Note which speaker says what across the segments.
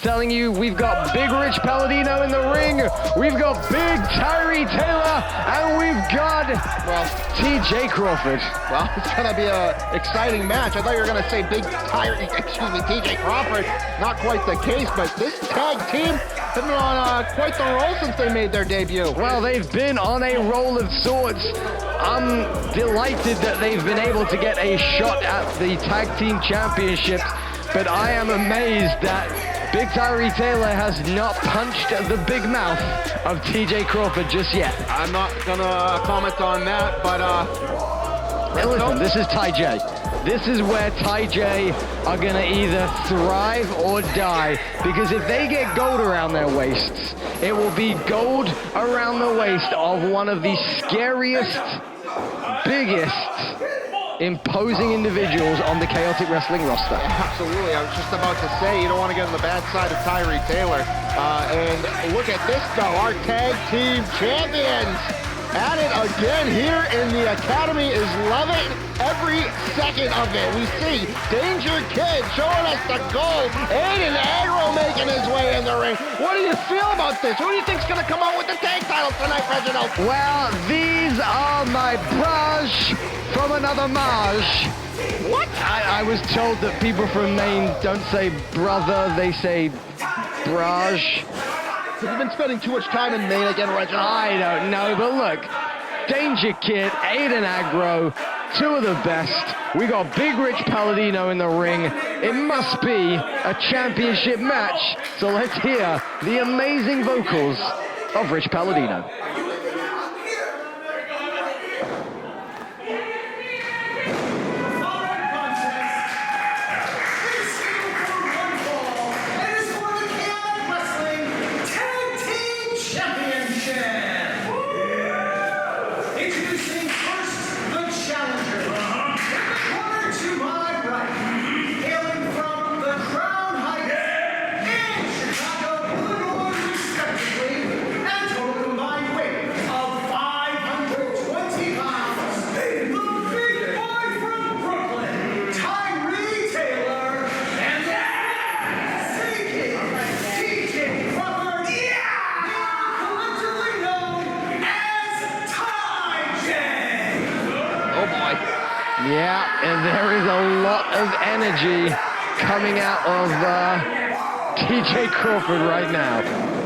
Speaker 1: telling you, we've got Big Rich Palladino in the ring, we've got Big TyJ Taylor, and we've got, well, TJ Crawford.
Speaker 2: Well, it's going to be an exciting match. I thought you were going to say TJ Crawford. Not quite the case, but this tag team has been on quite the roll since they made their debut.
Speaker 1: Well, they've been on a roll of sorts. I'm delighted that they've been able to get a shot at the Tag Team Championships, but I am amazed that Big TyJ Taylor has not punched the big mouth of TJ Crawford just yet.
Speaker 2: I'm not going to comment on that, but...
Speaker 1: Hey, listen, this is TyJ. This is where TyJ are going to either thrive or die, because if they get gold around their waists, it will be gold around the waist of one of the scariest, biggest, imposing individuals on the Chaotic Wrestling roster.
Speaker 2: Absolutely. I was just about to say, you don't want to get on the bad side of TyJ Taylor. And look at this, though. Our tag team champions at it again here in the Academy is loving every second of it. We see Danger Kid showing us the gold. Aiden Agro making his way in the ring. What do you feel about this? Who do you think's going to come out with the tag titles tonight, Reginald?
Speaker 1: Well, these are my brush from another Maj.
Speaker 2: What?
Speaker 1: I was told that people from Maine don't say brother, they say braj.
Speaker 2: Have you been spending too much time in Maine again, Reginald?
Speaker 1: I don't know, but look, Danger Kid, Aiden Agro, two of the best. We got Big Rich Palladino in the ring. It must be a championship match. So let's hear the amazing vocals of Rich Palladino. Yeah, and there is a lot of energy coming out of TJ Crawford right now.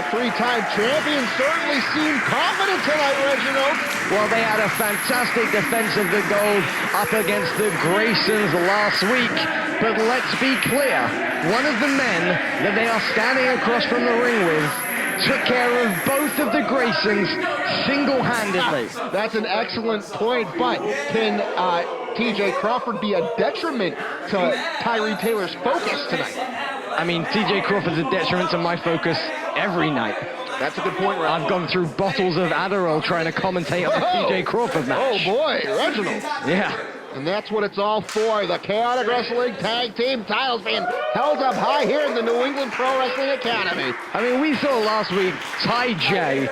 Speaker 2: Three-time champions certainly seem confident tonight, Reginald.
Speaker 1: Well, they had a fantastic defense of the gold up against the Graysons last week. But let's be clear, one of the men that they are standing across from the ring with took care of both of the Graysons single-handedly.
Speaker 2: That's an excellent point, but can TJ Crawford be a detriment to TyJ Taylor's focus tonight?
Speaker 1: I mean, TJ Crawford's a detriment to my focus every night.
Speaker 2: That's a good point, Reginald.
Speaker 1: I've gone through bottles of Adderall trying to commentate on the TJ Crawford match.
Speaker 2: Oh boy, Reginald.
Speaker 1: Yeah.
Speaker 2: And that's what it's all for. The Chaotic Wrestling Tag Team titles being held up high here in the New England Pro Wrestling Academy.
Speaker 1: I mean, we saw last week TyJ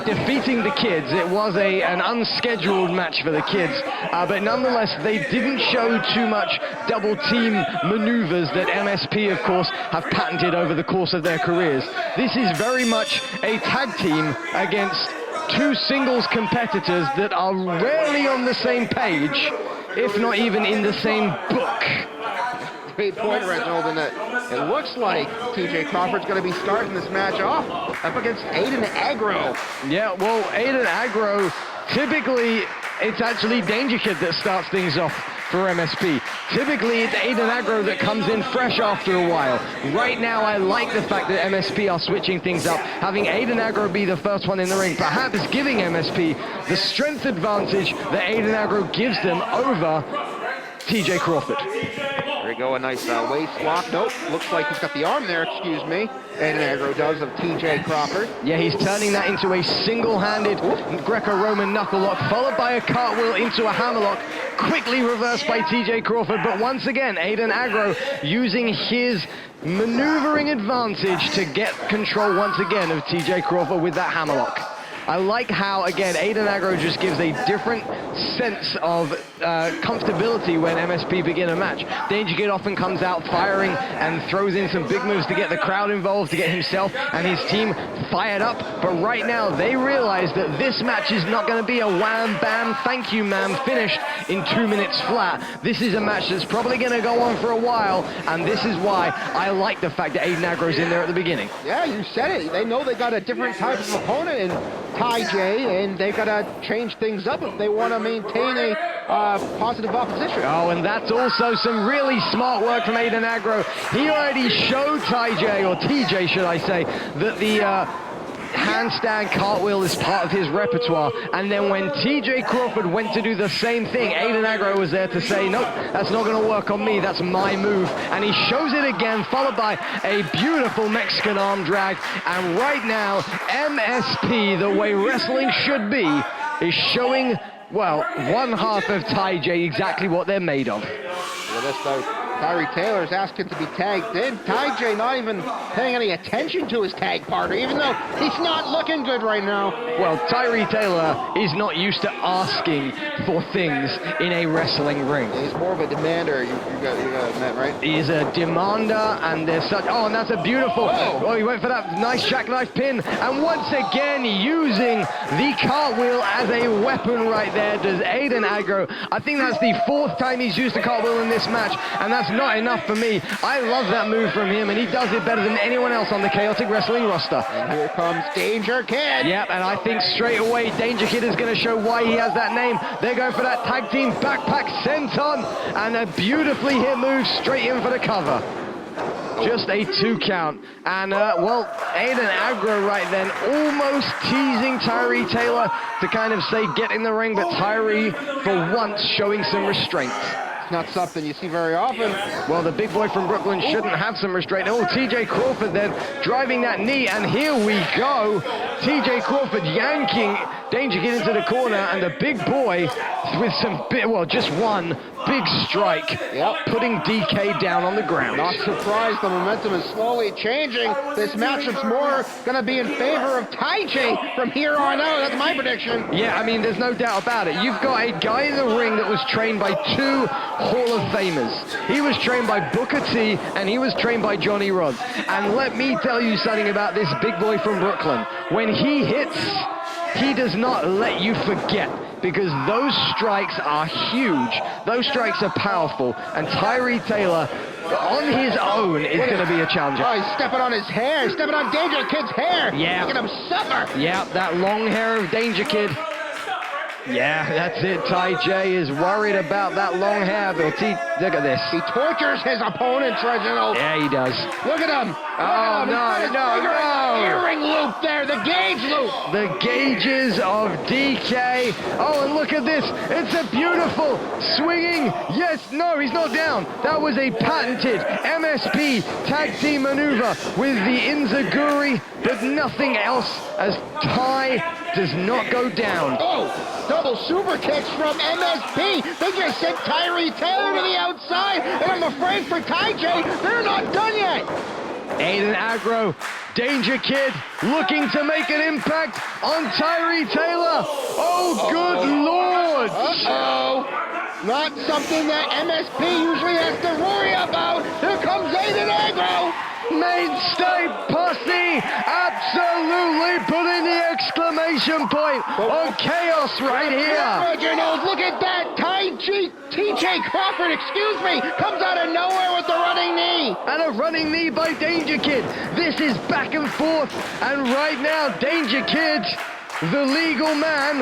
Speaker 1: defeating the kids. It was an unscheduled match for the kids, but nonetheless, they didn't show too much double team maneuvers that MSP, of course, have patented over the course of their careers. This is very much a tag team against two singles competitors that are rarely on the same page, if not even in the same book.
Speaker 2: Great point, Reginald, and it looks like TJ Crawford's going to be starting this match off up against Aiden Agro.
Speaker 1: Yeah, well, Aiden Agro, typically it's actually Danger Kid that starts things off for MSP. Typically, it's Aiden Agro that comes in fresh after a while. Right now, I like the fact that MSP are switching things up, having Aiden Agro be the first one in the ring, perhaps giving MSP the strength advantage that Aiden Agro gives them over TJ Crawford.
Speaker 2: There we go, a nice waist lock. Nope, looks like he's got the arm there, excuse me. And Agro does of TJ Crawford.
Speaker 1: Yeah, he's turning that into a single-handed Greco-Roman knuckle lock, followed by a cartwheel into a hammerlock, quickly reversed by TJ Crawford. But once again, Aiden Agro using his maneuvering advantage to get control once again of TJ Crawford with that hammerlock. I like how, again, Aiden Agro just gives a different sense of comfortability when MSP begin a match. Danger Kid often comes out firing and throws in some big moves to get the crowd involved, to get himself and his team fired up. But right now, they realize that this match is not going to be a wham, bam, thank you, ma'am, finished in 2 minutes flat. This is a match that's probably going to go on for a while, and this is why I like the fact that Aiden Agro's in there at the beginning.
Speaker 2: Yeah, you said it. They know they got a different type of opponent in TyJ, and they got to change things up if they want to maintain a positive opposition.
Speaker 1: Oh, and that's also some really smart work from Aiden Agro. He already showed TyJ, or TJ should I say, that the handstand cartwheel is part of his repertoire, and then when TJ Crawford went to do the same thing, Aiden Agro was there to say, nope, that's not going to work on me, that's my move, and he shows it again, followed by a beautiful Mexican arm drag. And right now, MSP, the way wrestling should be, is showing, well, one half of TyJ exactly what they're made of.
Speaker 2: Look at this, though. Tyree Taylor's asking to be tagged in. TyJ not even paying any attention to his tag partner, even though he's not looking good right now.
Speaker 1: Well, Tyree Taylor is not used to asking for things in a wrestling ring.
Speaker 2: He's more of a demander, you got that right?
Speaker 1: He is a demander, and there's such, oh, and that's a beautiful, oh, he went for that nice jackknife pin, and once again, using the cartwheel as a weapon right there, does Aiden Agro. I think that's the 4th time he's used the cartwheel in this match, and that's not enough for me. I love that move from him, and he does it better than anyone else on the Chaotic Wrestling roster.
Speaker 2: And here comes Danger Kid.
Speaker 1: Yep, and I think straight away Danger Kid is going to show why he has that name. They're going for that tag team backpack senton, and a beautifully hit move straight in for the cover. Just a 2 count. And, well, Aiden Agro right then almost teasing Tyree Taylor to kind of say get in the ring, but Tyree, for once, showing some restraint.
Speaker 2: Not something you see very often.
Speaker 1: Well, the big boy from Brooklyn shouldn't have some restraint. Oh, TJ Crawford then driving that knee, and here we go. TJ Crawford yanking Danger Kid into the corner, and the big boy with some, well, just one big strike, putting DK down on the ground.
Speaker 2: Not surprised, the momentum is slowly changing. This matchup's more going to be in favor of TyJ from here on out. That's my prediction.
Speaker 1: Yeah, I mean, there's no doubt about it. You've got a guy in the ring that was trained by 2 Hall of Famers. He was trained by Booker T, and he was trained by Johnny Rodz. And let me tell you something about this big boy from Brooklyn. When he hits, he does not let you forget, because those strikes are huge. Those strikes are powerful, and Tyree Taylor, on his own, is going to be a challenger.
Speaker 2: Oh, he's stepping on his hair. He's stepping on Danger Kid's hair.
Speaker 1: Yeah.
Speaker 2: Making him suffer.
Speaker 1: Yeah, that long hair of Danger Kid. Yeah, that's it. TyJ is worried about that long hair, but look at this.
Speaker 2: He tortures his opponents, Reginald.
Speaker 1: Yeah, he does.
Speaker 2: Look at him.
Speaker 1: Oh, no.
Speaker 2: Earring loop there, the gauge loop.
Speaker 1: The gauges of DK. Oh, and look at this. It's a beautiful swinging. Yes, no, he's not down. That was a patented MSP tag team maneuver with the Inzaguri, but nothing else, as Ty does not go down.
Speaker 2: Oh, double super kicks from MSP. They just sent Tyree Taylor to the outside, and I'm afraid for TyJ, they're not done yet.
Speaker 1: Aiden Agro, Danger Kid, looking to make an impact on Tyree Taylor. Oh, good Lord.
Speaker 2: Uh-oh. Not something that MSP usually has to worry about. Here comes Aiden Agro.
Speaker 1: Mainstay posse, absolutely putting the exclamation point on chaos right here.
Speaker 2: Reginald, look at that. TJ Crawford, comes out of nowhere with the running knee.
Speaker 1: And a running knee by Danger Kid. This is back and forth, and right now Danger Kid the legal man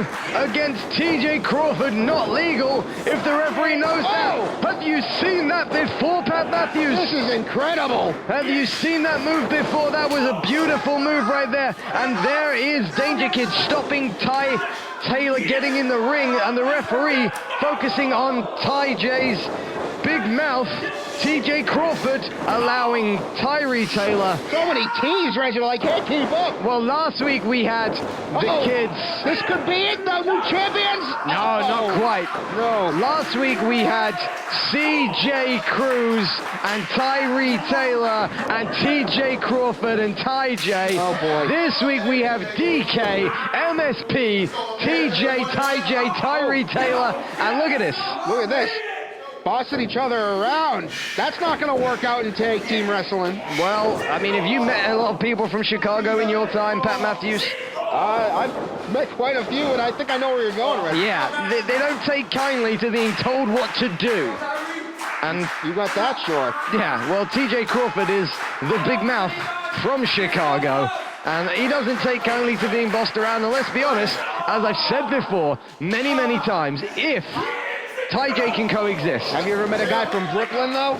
Speaker 1: against TJ Crawford, not legal if the referee knows that. Have you seen that before, Pat Matthews?
Speaker 2: This is incredible.
Speaker 1: Have you seen that move before? That was a beautiful move right there. And there is Danger Kid stopping Ty Taylor getting in the ring, and the referee focusing on TyJ's big mouth. TJ Crawford allowing TyJ Taylor.
Speaker 2: So many T's, Reginald, I can't keep up.
Speaker 1: Well, last week we had the kids.
Speaker 2: This could be it, though, new champions.
Speaker 1: No, not quite.
Speaker 2: No.
Speaker 1: Last week we had CJ Cruz and Tyree Taylor and TJ Crawford and TyJ.
Speaker 2: Oh, boy.
Speaker 1: This week we have DK, MSP, TJ, TyJ, Tyree Taylor, and look at this.
Speaker 2: Look at this. Bossing each other around. That's not going to work out in tag team wrestling.
Speaker 1: Well, I mean, have you met a lot of people from Chicago in your time, Pat Matthews?
Speaker 2: I've met quite a few, and I think I know where you're going, Reggie.
Speaker 1: Yeah, they don't take kindly to being told what to do. And
Speaker 2: you got that, sure.
Speaker 1: Yeah, well, TJ Crawford is the big mouth from Chicago, and he doesn't take kindly to being bossed around. And let's be honest, as I've said before many, many times, if TyJ can coexist.
Speaker 2: Have you ever met a guy from Brooklyn, though?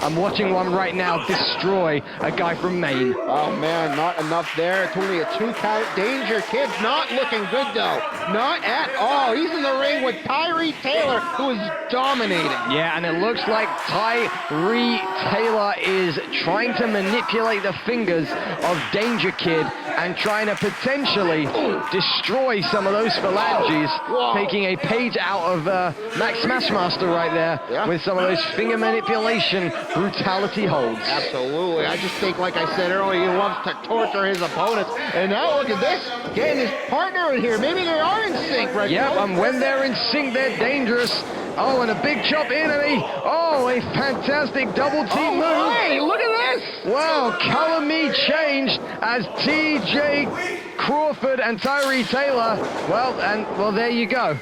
Speaker 1: I'm watching one right now destroy a guy from Maine.
Speaker 2: Oh, man, not enough there. It's only a 2-count. Danger Kid's not looking good, though. Not at all. He's in the ring with Tyree Taylor, who is dominating.
Speaker 1: Yeah, and it looks like Tyree Taylor is trying to manipulate the fingers of Danger Kid and trying to potentially destroy some of those phalanges, taking a page out of Max Smashmaster right there with some of those finger manipulation brutality holds.
Speaker 2: Absolutely. I just think, like I said earlier, he loves to torture his opponents. And now look at this, getting his partner in here. Maybe they are in sync, right?
Speaker 1: Yep, and when they're in sync, they're dangerous. Oh, and a big chop in, and a fantastic double team move.
Speaker 2: Hey, look at this.
Speaker 1: Wow, color me changed as TJ Crawford and Tyree Taylor. Well, there you go.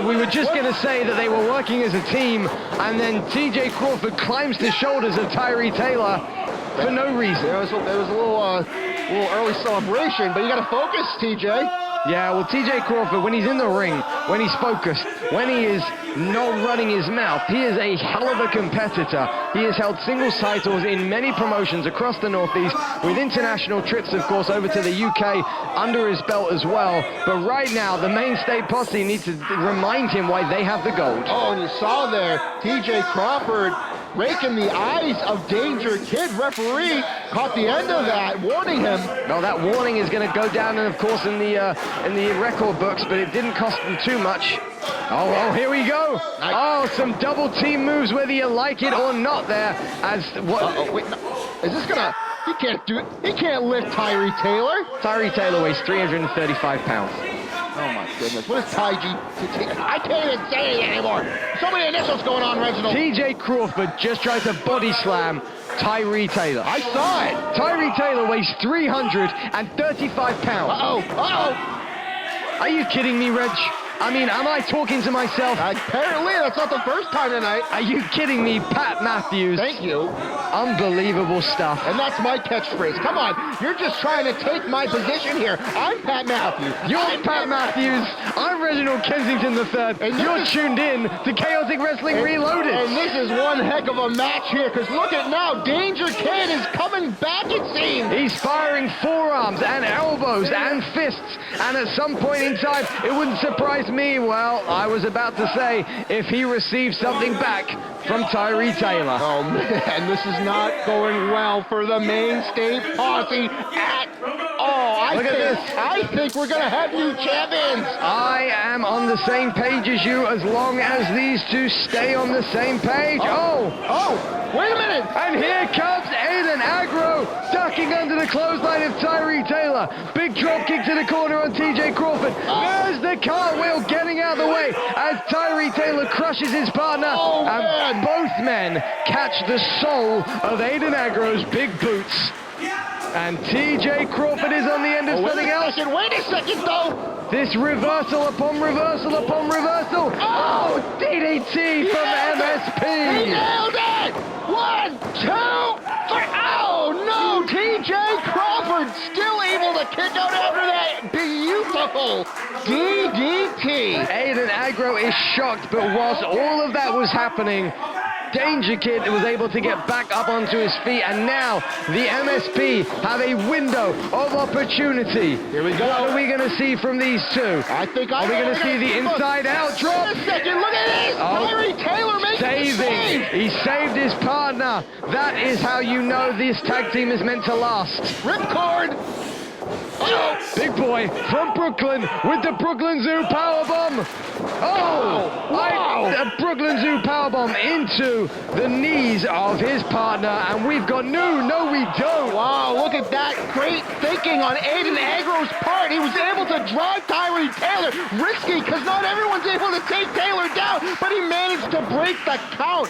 Speaker 1: We were just going to say that they were working as a team, and then TJ Crawford climbs the shoulders of Tyree Taylor for no reason.
Speaker 2: There was a little early celebration, but you got to focus, TJ.
Speaker 1: Yeah, well, TJ Crawford, when he's in the ring, when he's focused, when he is not running his mouth, he is a hell of a competitor. He has held singles titles in many promotions across the Northeast, with international trips, of course, over to the UK under his belt as well. But right now, the mainstay posse needs to remind him why they have the gold.
Speaker 2: Oh, and you saw there, TJ Crawford raking the eyes of Danger Kid. Referee caught the end of that, warning him.
Speaker 1: No, that warning is going to go down, and of course, in the record books, but it didn't cost them too much. Oh, here we go. Oh, some double team moves, whether you like it or not there.
Speaker 2: Wait, no. Is this going to... He can't do it. He can't lift Tyree Taylor.
Speaker 1: Tyree Taylor weighs 335 pounds.
Speaker 2: Oh, my goodness. What is TyJ? I can't even say it anymore. So many initials going on, Reginald.
Speaker 1: TJ Crawford just tried to body slam Tyree Taylor.
Speaker 2: I saw it.
Speaker 1: Tyree Taylor weighs 335 pounds.
Speaker 2: Uh-oh.
Speaker 1: Are you kidding me, Reg? I mean, am I talking to myself?
Speaker 2: Apparently, that's not the first time tonight.
Speaker 1: Are you kidding me, Pat Matthews?
Speaker 2: Thank you.
Speaker 1: Unbelievable stuff.
Speaker 2: And that's my catchphrase. Come on, you're just trying to take my position here. I'm Pat Matthews.
Speaker 1: You're Pat Matthews. I'm Reginald Kensington III. And you're tuned in to Chaotic Wrestling Reloaded.
Speaker 2: And this is one heck of a match here, because look at now, Danger Kid is coming back, it seems.
Speaker 1: He's firing forearms and elbows and fists. And at some point in time, it wouldn't surprise me, well, I was about to say, if he receives something back from Tyree Taylor.
Speaker 2: Oh, man, this is not going well for the mainstay posse at all. I think we're going to have new champions.
Speaker 1: I am on the same page as you, as long as these two stay on the same page. Oh,
Speaker 2: wait a minute.
Speaker 1: And here comes Aiden Agro, ducking under the clothesline of Tyree Taylor. Big drop kick to the corner on TJ Crawford. There's the cartwheel getting out of the way as Tyree Taylor crushes his partner. And both men catch the sole of Aiden Agro's big boots. And TJ Crawford is on the end of something else.
Speaker 2: Wait a second, though.
Speaker 1: This reversal upon reversal upon reversal. Oh, DDT from MSP.
Speaker 2: He nailed it. 1, 2, 3. Oh, no. TJ Crawford still able to kick out after that. Oh, DDT.
Speaker 1: Aiden Agro is shocked, but whilst all of that was happening, Danger Kid was able to get back up onto his feet, and now the MSP have a window of opportunity.
Speaker 2: Here we go.
Speaker 1: What are we going to see from these two?
Speaker 2: I think
Speaker 1: Are we going to see the inside-out drop?
Speaker 2: Wait a second, look at this!
Speaker 1: Oh,
Speaker 2: Tyree Taylor makes the save!
Speaker 1: He saved his partner. That is how you know this tag team is meant to last.
Speaker 2: Ripcord! Oh!
Speaker 1: Big boy from Brooklyn with the Brooklyn Zoo powerbomb. Oh!
Speaker 2: Wow!
Speaker 1: A Brooklyn Zoo powerbomb into the knees of his partner, and we've got no, we don't.
Speaker 2: Wow, look at that great thinking on Aiden Agro's part. He was able to drive Tyree Taylor. Risky, because not everyone's able to take Taylor down, but he managed to break the count.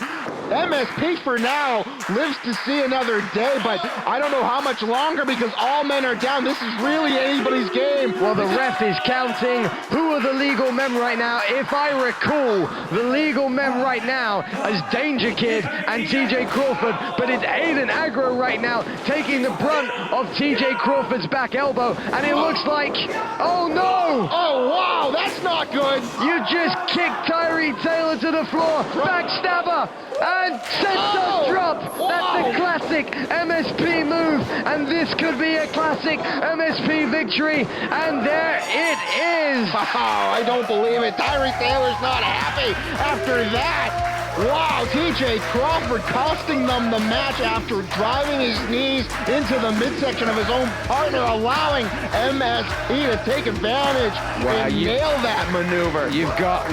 Speaker 2: MSP for now lives to see another day, but I don't know how much longer because all men are down. This is really anybody's game.
Speaker 1: Well, the ref is counting. Who are the legal men right now? If I recall, the legal men right now is Danger Kid and TJ Crawford, but it's Aiden Agro right now taking the brunt of TJ Crawford's back elbow, and it looks like, oh no!
Speaker 2: Oh wow, that's not good.
Speaker 1: You just kicked Tyree Taylor to the floor, backstabber, and senton drop. That's a classic MSP move, and this could be a classic MSP victory, and there it is.
Speaker 2: Wow, I don't believe it. Tyree Taylor's not happy after that. Wow, TJ Crawford costing them the match after driving his knees into the midsection of his own partner, allowing MSP to take advantage and nail that maneuver.
Speaker 1: You've got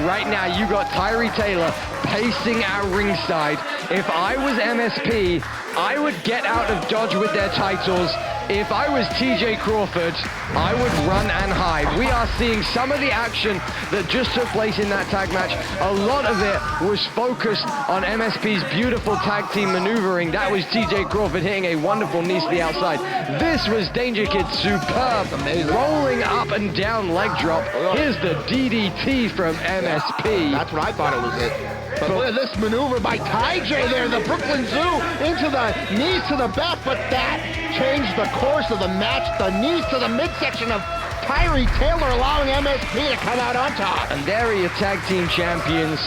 Speaker 1: Tyree Taylor pacing at ringside. If I was MSP, I would get out of Dodge with their titles. If I was TJ Crawford, I would run and hide. We are seeing some of the action that just took place in that tag match. A lot of it was focused on MSP's beautiful tag team maneuvering. That was TJ Crawford hitting a wonderful knee to the outside. This was Danger Kid superb, rolling up and down leg drop. Here's the DDT from MSP.
Speaker 2: That's what I thought it was it. But look at this maneuver by TyJ there, the Brooklyn Zoo into the knees to the back, but that changed the course of the match. The knees to the midsection of Tyree Taylor, allowing MSP to come out on top.
Speaker 1: And there are your tag team champions.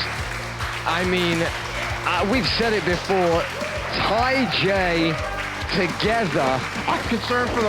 Speaker 1: I mean, we've said it before, TyJ together.
Speaker 2: I'm concerned for the